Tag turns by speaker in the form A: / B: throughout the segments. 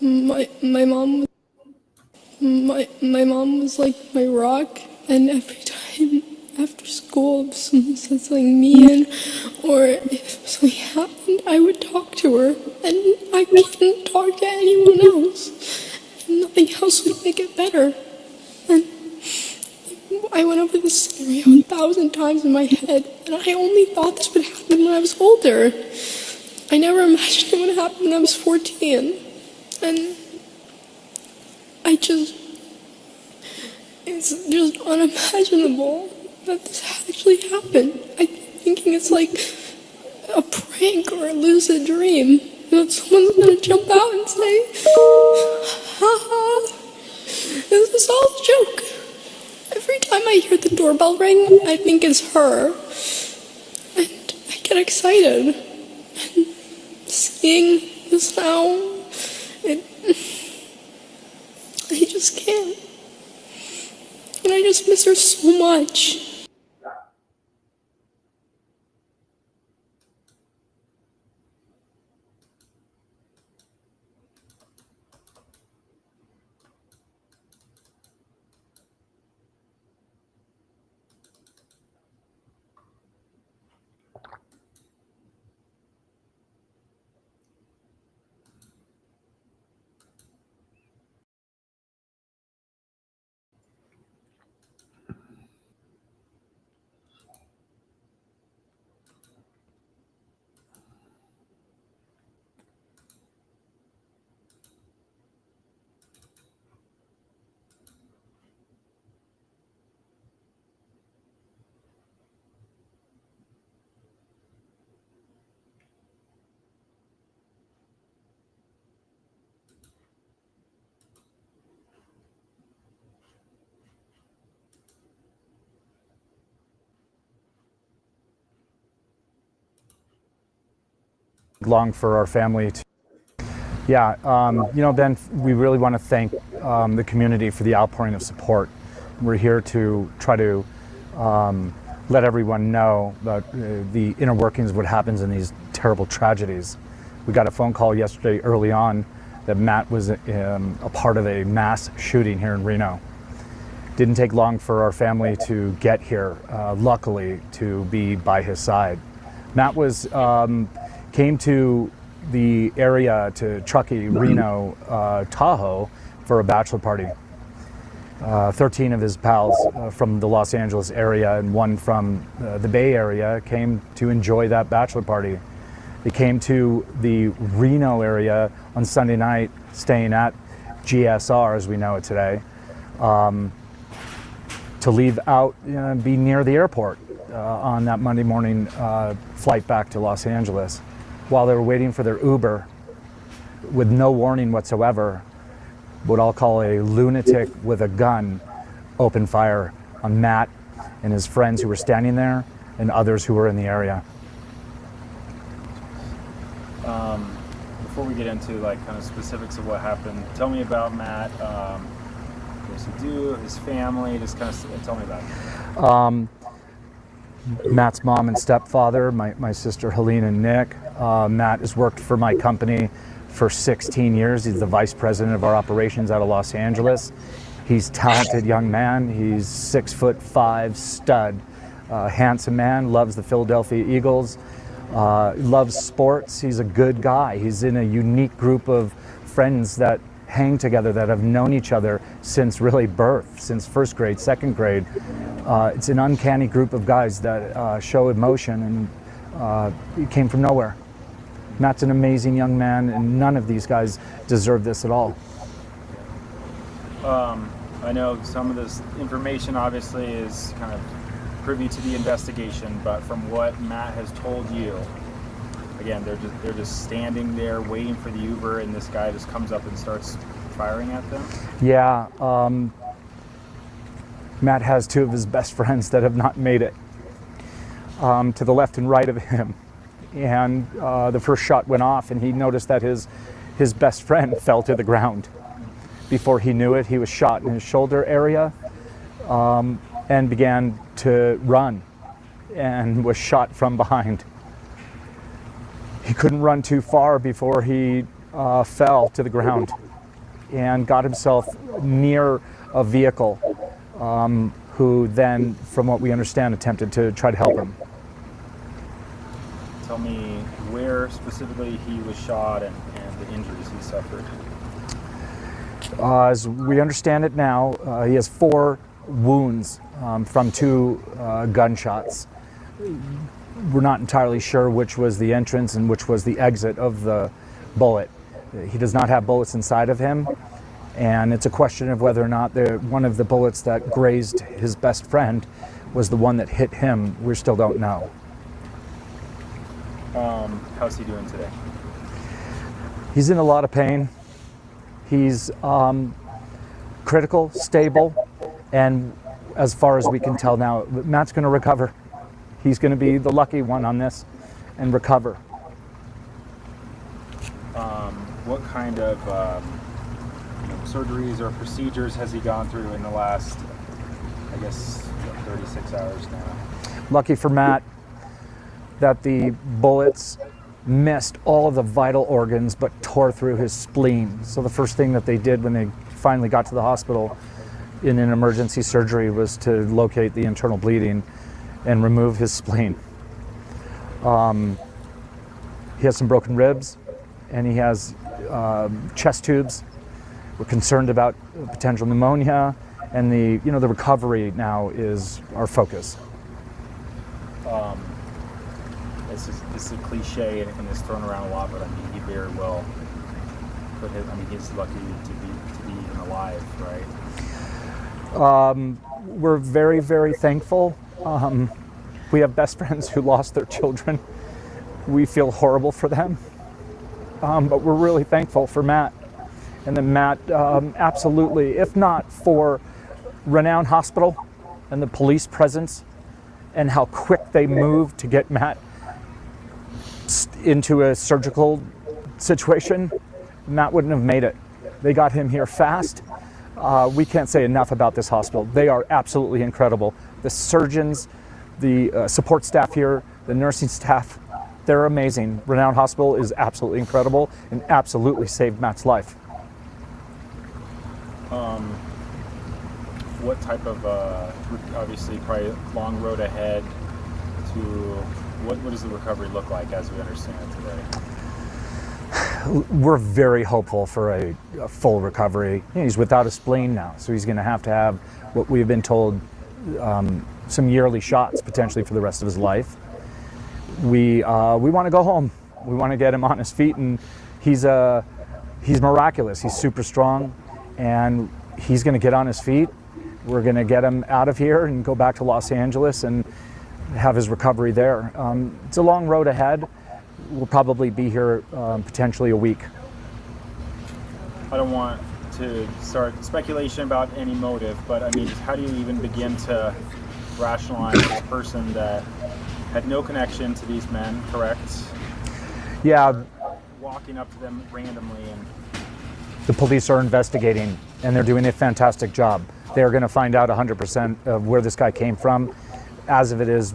A: My mom my mom was like my rock, and every time after school if someone said something mean or if something happened, I would talk to her, and I couldn't talk to anyone else. Nothing else would make it better. And I went over this scenario 1,000 times in my head, and I only thought this would happen when I was older. I never imagined it would happen when I was 14. And it's just unimaginable that this actually happened. I'm thinking it's like a prank or a lucid dream. That someone's gonna jump out and say, haha, this is all a joke. Every time I hear the doorbell ring, I think it's her. And I get excited. And seeing this now, I just can't. And I just miss her so much.
B: Long for our family to, Ben, we really want to thank the community for the outpouring of support. We're here to try to let everyone know that the inner workings of what happens in these terrible tragedies. We got a phone call yesterday early on that Matt was a part of a mass shooting here in Reno. Didn't take long for our family to get here, luckily, to be by his side. Matt came to the area, to Truckee, Reno, Tahoe, for a bachelor party. 13 of his pals from the Los Angeles area and one from the Bay Area came to enjoy that bachelor party. They came to the Reno area on Sunday night, staying at GSR, as we know it today, to leave out, be near the airport on that Monday morning flight back to Los Angeles. While they were waiting for their Uber, with no warning whatsoever, what I'll call a lunatic with a gun opened fire on Matt and his friends who were standing there and others who were in the area.
C: Before we get into kind of specifics of what happened, tell me about Matt. What does he do? His family? Just kind of tell me about it.
B: Matt's mom and stepfather, my sister Helene and Nick. Matt has worked for my company for 16 years. He's the vice president of our operations out of Los Angeles. He's a talented young man. He's 6'5", stud, handsome man, loves the Philadelphia Eagles, loves sports. He's a good guy. He's in a unique group of friends that hang together, that have known each other since really birth, since first grade, second grade. It's an uncanny group of guys that show emotion, and he came from nowhere. Matt's an amazing young man, and none of these guys deserve this at all.
C: I know some of this information obviously is kind of privy to the investigation, but from what Matt has told you, again, they're just standing there waiting for the Uber, and this guy just comes up and starts firing at them?
B: Yeah. Matt has two of his best friends that have not made it, to the left and right of him. And the first shot went off, and he noticed that his best friend fell to the ground. Before he knew it, he was shot in his shoulder area and began to run and was shot from behind. He couldn't run too far before he fell to the ground and got himself near a vehicle, who then, from what we understand, attempted to try to help him.
C: Tell me where specifically he was shot and the injuries he suffered.
B: As we understand it now, he has 4 wounds from 2 gunshots. We're not entirely sure which was the entrance and which was the exit of the bullet. He does not have bullets inside of him, and it's a question of whether or not one of the bullets that grazed his best friend was the one that hit him. We still don't know.
C: How's he doing today?
B: He's in a lot of pain. He's critical, stable, and as far as we can tell now, Matt's going to recover. He's going to be the lucky one on this and recover.
C: What kind of surgeries or procedures has he gone through in the last, I guess, 36 hours now?
B: Lucky for Matt that the bullets missed all of the vital organs but tore through his spleen. So the first thing that they did when they finally got to the hospital in an emergency surgery was to locate the internal bleeding and remove his spleen. He has some broken ribs and he has chest tubes. We're concerned about potential pneumonia, and the recovery now is our focus.
C: This is a cliche and it's thrown around a lot, but I mean, he very well put his, he's lucky to be even alive, right?
B: We're very, very thankful. We have best friends who lost their children. We feel horrible for them, but we're really thankful for Matt. And then Matt, absolutely, if not for Renown Hospital and the police presence and how quick they moved to get Matt into a surgical situation, Matt wouldn't have made it. They got him here fast. We can't say enough about this hospital. They are absolutely incredible. The surgeons, the support staff here, the nursing staff, they're amazing. Renown Hospital is absolutely incredible and absolutely saved Matt's life.
C: What type of, obviously probably long road ahead to, what does the recovery look like as we understand it today?
B: We're very hopeful for a full recovery. He's without a spleen now, so he's going to have what we've been told, some yearly shots potentially for the rest of his life. We want to go home. We want to get him on his feet, and he's miraculous. He's super strong, and he's going to get on his feet. We're going to get him out of here and go back to Los Angeles and have his recovery there. It's a long road ahead. We'll probably be here potentially a week.
C: I don't want to start speculation about any motive, but I mean, how do you even begin to rationalize this person that had no connection to these men, correct?
B: Yeah.
C: Walking up to them randomly and...
B: The police are investigating, and they're doing a fantastic job. They're going to find out 100% of where this guy came from. As of it is,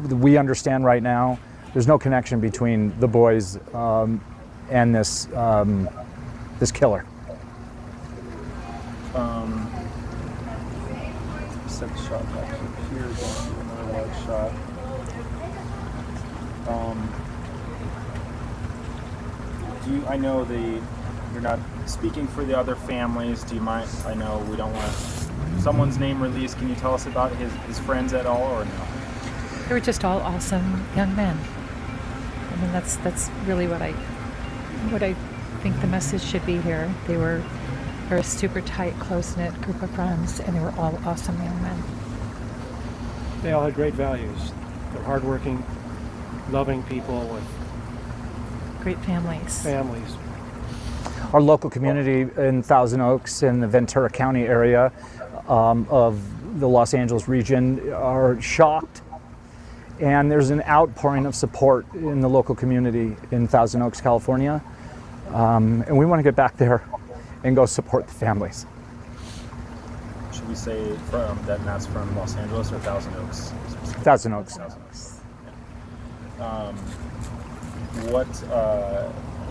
B: we understand right now, there's no connection between the boys and this killer.
C: Set the shot back here, going to another large shot. I know you're not speaking for the other families. Do you mind? I know we don't want someone's name released. Can you tell us about his friends at all, or no?
D: They were just all awesome young men. I mean, that's really what I think the message should be here. They were a super tight, close-knit group of friends, and they were all awesome young men.
E: They all had great values. They're hardworking, loving people with
D: great families.
B: Our local community in Thousand Oaks in the Ventura County area of the Los Angeles region are shocked, and there's an outpouring of support in the local community in Thousand Oaks, California, and we want to get back there and go support the families.
C: Should we say that Matt's from Los Angeles or Thousand Oaks?
B: Thousand Oaks.
C: Thousand Oaks.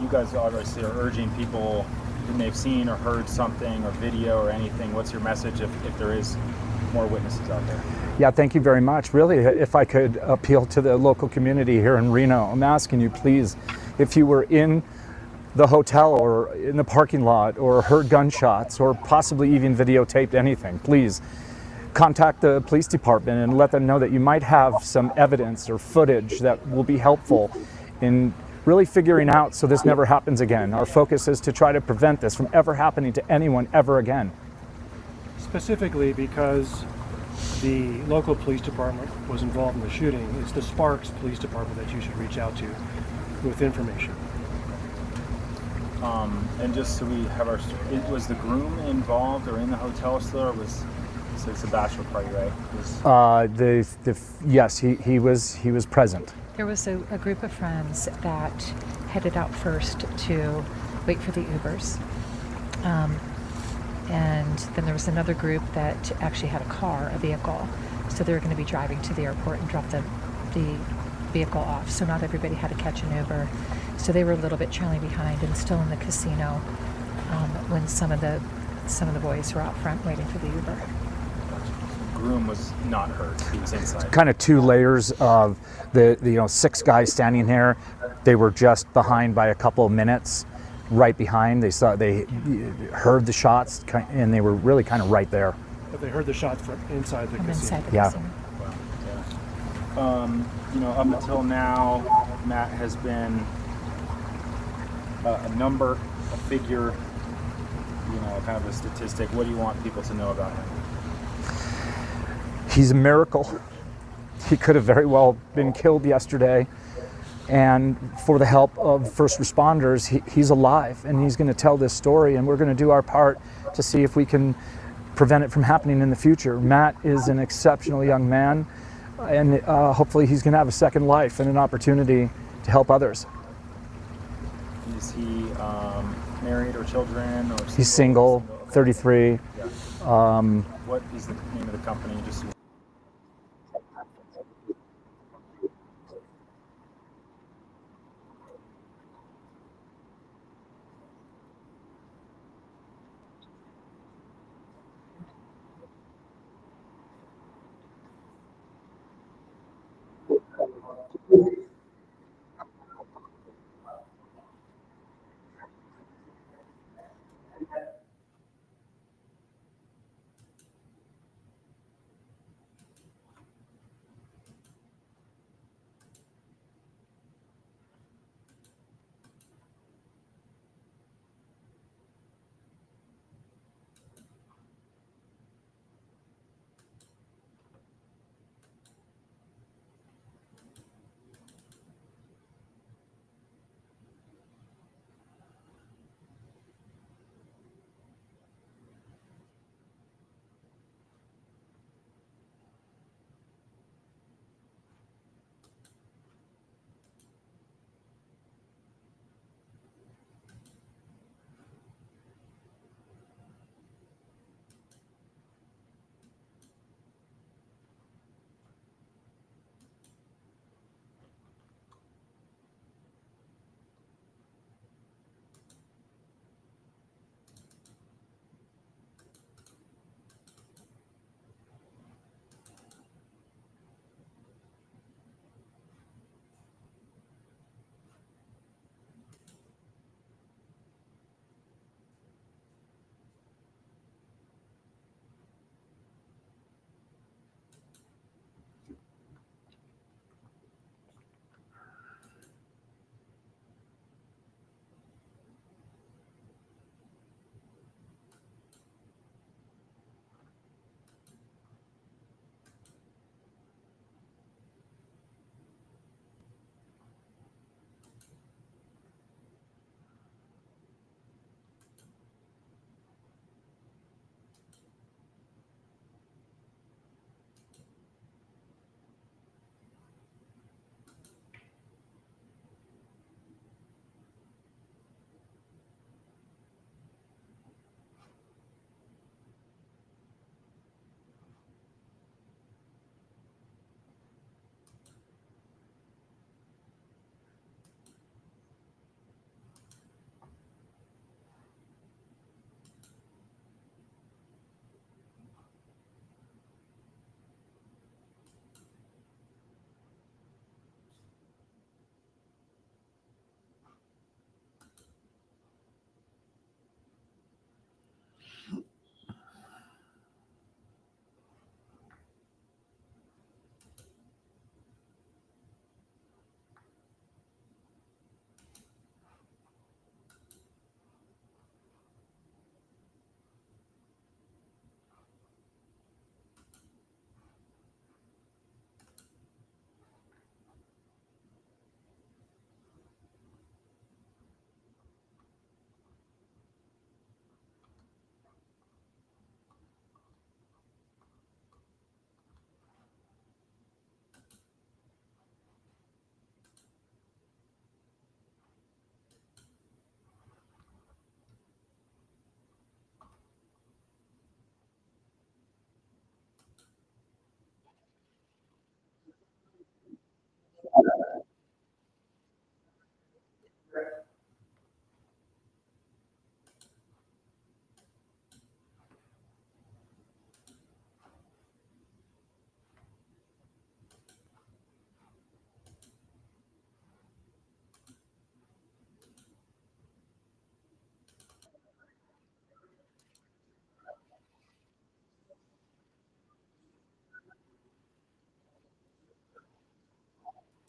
C: you guys obviously are urging people who may have seen or heard something or video or anything. What's your message if there is more witnesses out there?
B: Yeah, thank you very much. Really, if I could appeal to the local community here in Reno, I'm asking you, please, if you were in the hotel or in the parking lot or heard gunshots or possibly even videotaped anything, please contact the police department and let them know that you might have some evidence or footage that will be helpful in really figuring out so this never happens again. Our focus is to try to prevent this from ever happening to anyone ever again.
E: Specifically because the local police department was involved in the shooting, it's the Sparks Police Department that you should reach out to with information.
C: And just so we have was the groom involved or in the hotel still, or so it's a bachelor party, right?
B: Yes, he was present.
D: There was a group of friends that headed out first to wait for the Ubers. And then there was another group that actually had a vehicle. So they were going to be driving to the airport and drop the vehicle off. So not everybody had to catch an Uber. So they were a little bit trailing behind and still in the casino when some of the boys were out front waiting for the Uber.
C: Groom was not hurt. He was inside.
B: Kind of two layers of the 6 guys standing here. They were just behind by a couple of minutes, right behind. They heard the shots and they were really kind of right there.
E: But they heard the shots from inside the casino.
D: Inside the
B: Yeah.
D: casino.
C: Wow. Yeah. Up until now, Matt has been a number, a figure, kind of a statistic. What do you want people to know about him?
B: He's a miracle. He could have very well been killed yesterday. And for the help of first responders, he's alive and he's going to tell this story, and we're going to do our part to see if we can prevent it from happening in the future. Matt is an exceptional young man, and hopefully he's going to have a second life and an opportunity to help others.
C: Is he married or children? Or
B: He's single, 33.
C: Yeah. What is the name of the company? Just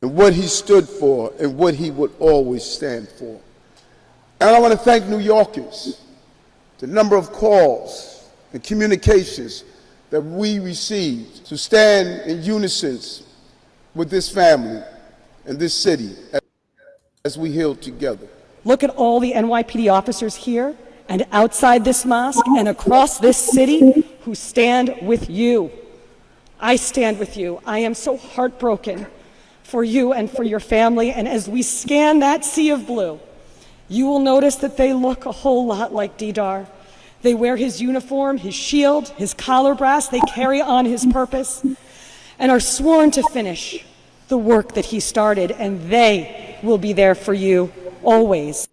F: and what he stood for and what he would always stand for. And I want to thank New Yorkers, the number of calls and communications that we received to stand in unison with this family and this city as we heal together.
G: Look at all the NYPD officers here and outside this mosque and across this city who stand with you. I stand with you. I am so heartbroken for you and for your family. And as we scan that sea of blue, you will notice that they look a whole lot like Didar. They wear his uniform, his shield, his collar brass. They carry on his purpose and are sworn to finish the work that he started, and they will be there for you always.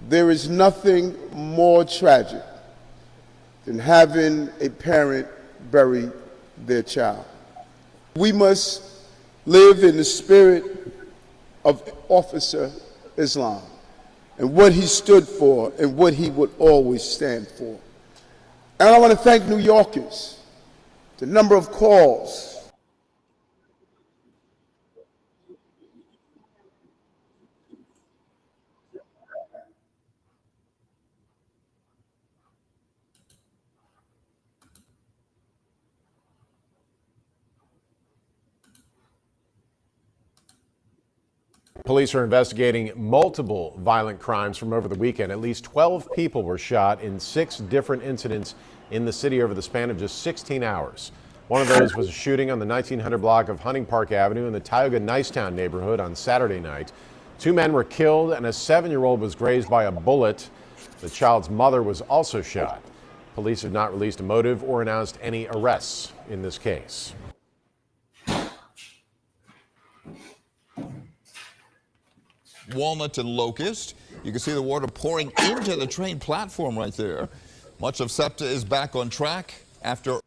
F: There is nothing more tragic than having a parent bury their child. We must live in the spirit of Officer Islam and what he stood for and what he would always stand for. And I want to thank New Yorkers, the number of calls
H: Police are investigating multiple violent crimes from over the weekend. At least 12 people were shot in 6 different incidents in the city over the span of just 16 hours. One of those was a shooting on the 1900 block of Hunting Park Avenue in the Tioga Nicetown neighborhood on Saturday night. 2 men were killed and a 7-year-old was grazed by a bullet. The child's mother was also shot. Police have not released a motive or announced any arrests in this case.
I: Walnut and Locust. You can see the water pouring into the train platform right there. Much of SEPTA is back on track after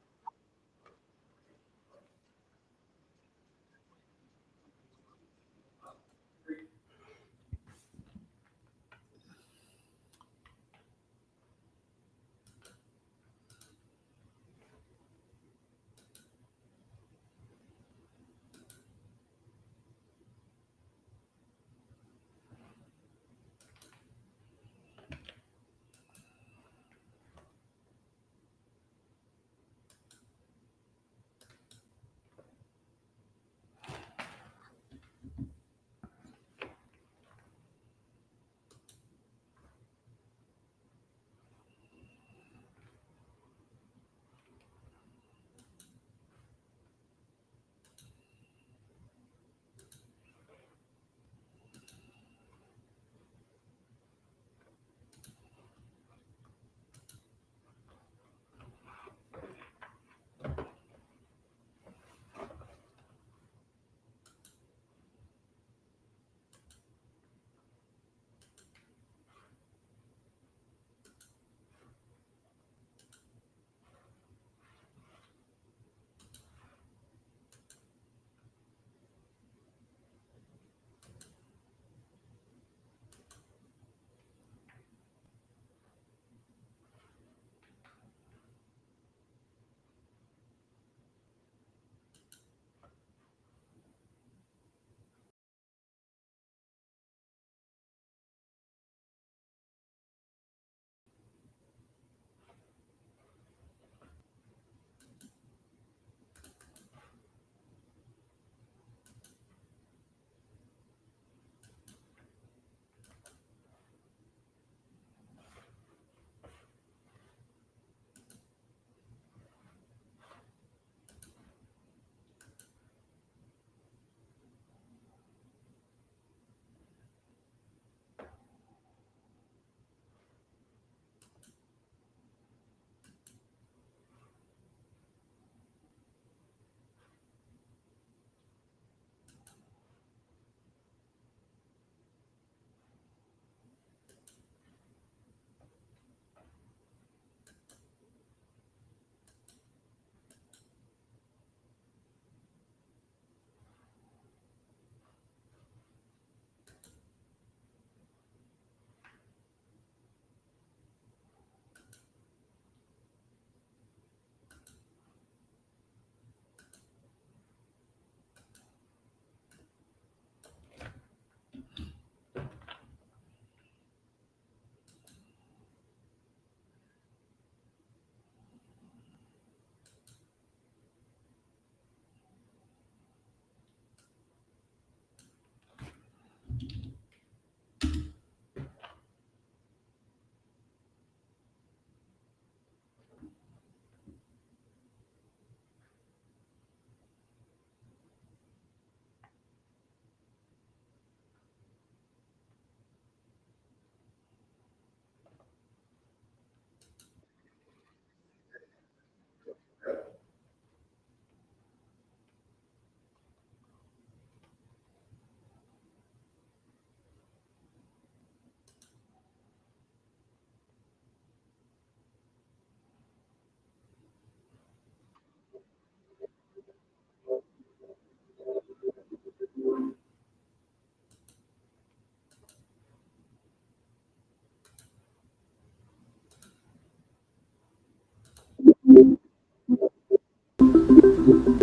F: you.